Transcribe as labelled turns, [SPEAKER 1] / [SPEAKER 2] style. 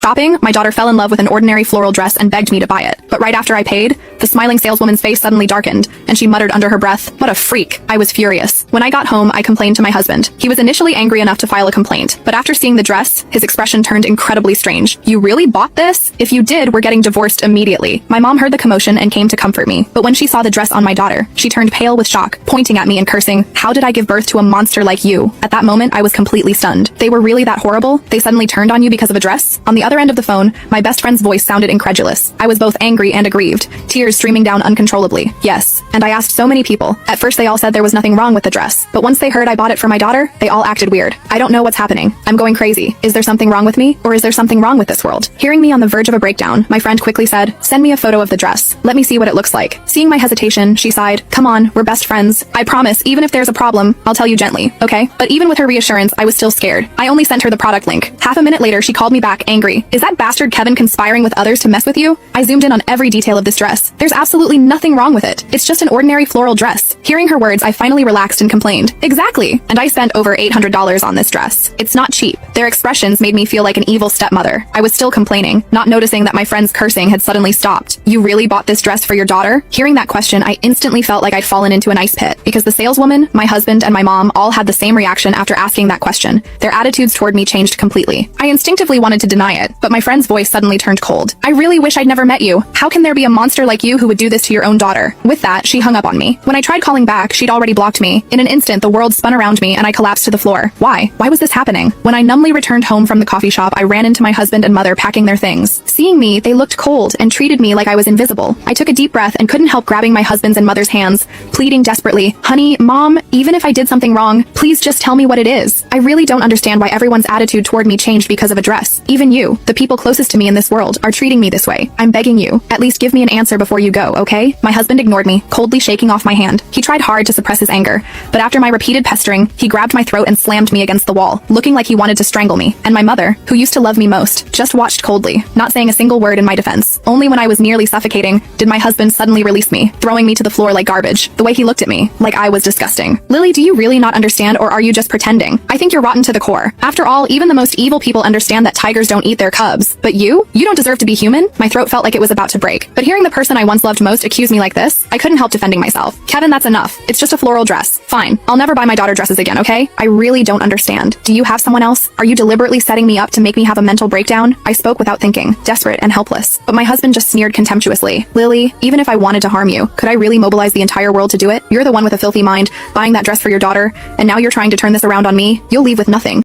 [SPEAKER 1] Shopping, my daughter fell in love with an ordinary floral dress and begged me to buy it. But right after I paid, the smiling saleswoman's face suddenly darkened, and she muttered under her breath, "What a freak." I was furious. When I got home, I complained to my husband. He was initially angry enough to file a complaint, but after seeing the dress, his expression turned incredibly strange. "You really bought this? If you did, we're getting divorced immediately." My mom heard the commotion and came to comfort me, but when she saw the dress on my daughter, she turned pale with shock, pointing at me and cursing, "How did I give birth to a monster like you?" At that moment, I was completely stunned. They were really that horrible? They suddenly turned on you because of a dress? On the other end of the phone, my best friend's voice sounded incredulous. I was both angry and aggrieved, tears streaming down uncontrollably. Yes, and I asked so many people. At first they all said there was nothing wrong with the dress, but once they heard I bought it for my daughter, they all acted weird. I don't know what's happening. I'm going crazy. Is there something wrong with me? Or is there something wrong with this world? Hearing me on the verge of a breakdown, my friend quickly said, "Send me a photo of the dress. Let me see what it looks like." Seeing my hesitation, she sighed, "Come on, we're best friends. I promise, even if there's a problem, I'll tell you gently, okay?" But even with her reassurance, I was still scared. I only sent her the product link. Half a minute later, she called me back, angry. "Is that bastard Kevin conspiring with others to mess with you?" I zoomed in on every detail of this dress. There's absolutely nothing wrong with it. It's just an ordinary floral dress. Hearing her words, I finally relaxed and complained. "Exactly. And I spent over $800 on this dress. It's not cheap." Their expressions made me feel like an evil stepmother. I was still complaining, not noticing that my friend's cursing had suddenly stopped. "You really bought this dress for your daughter?" Hearing that question, I instantly felt like I'd fallen into an ice pit, because the saleswoman, my husband, and my mom all had the same reaction after asking that question. Their attitudes toward me changed completely. I instinctively wanted to deny it, but my friend's voice suddenly turned cold. "I really wish I'd never met you. How can there be a monster like you who would do this to your own daughter?" With that, she hung up on me. When I tried calling back, she'd already blocked me. In an instant, the world spun around me and I collapsed to the floor. Why? Why was this happening? When I numbly returned home from the coffee shop, I ran into my husband and mother packing their things. Seeing me, they looked cold and treated me like I was invisible. I took a deep breath and couldn't help grabbing my husband's and mother's hands, pleading desperately, "Honey, Mom, even if I did something wrong, please just tell me what it is. I really don't understand why everyone's attitude toward me changed because of a dress. Even you, the people closest to me in this world, are treating me this way. I'm begging you, at least give me an answer before you go, okay?" My husband ignored me, coldly shaking off my hand. He tried hard to suppress his anger, but after my repeated pestering, he grabbed my throat and slammed me against the wall, looking like he wanted to strangle me. And my mother, who used to love me most, just watched coldly, not saying a single word in my defense. Only when I was nearly suffocating did my husband suddenly release me, throwing me to the floor like garbage. The way he looked at me, like I was disgusting. "Lily, do you really not understand, or are you just pretending? I think you're rotten to the core. After all, even the most evil people understand that tigers don't eat their cubs. But you don't deserve to be human." My throat felt like it was about to break. But hearing the person I once loved most accuse me like this, I couldn't help defending myself. "Kevin, that's enough. It's just a floral dress. Fine. I'll never buy my daughter dresses again, okay? I really don't understand. Do you have someone else? Are you deliberately setting me up to make me have a mental breakdown?" I spoke without thinking, desperate and helpless. But my husband just sneered contemptuously. "Lily, even if I wanted to harm you, could I really mobilize the entire world to do it? You're the one with a filthy mind, buying that dress for your daughter, and now you're trying to turn this around on me? You'll leave with nothing."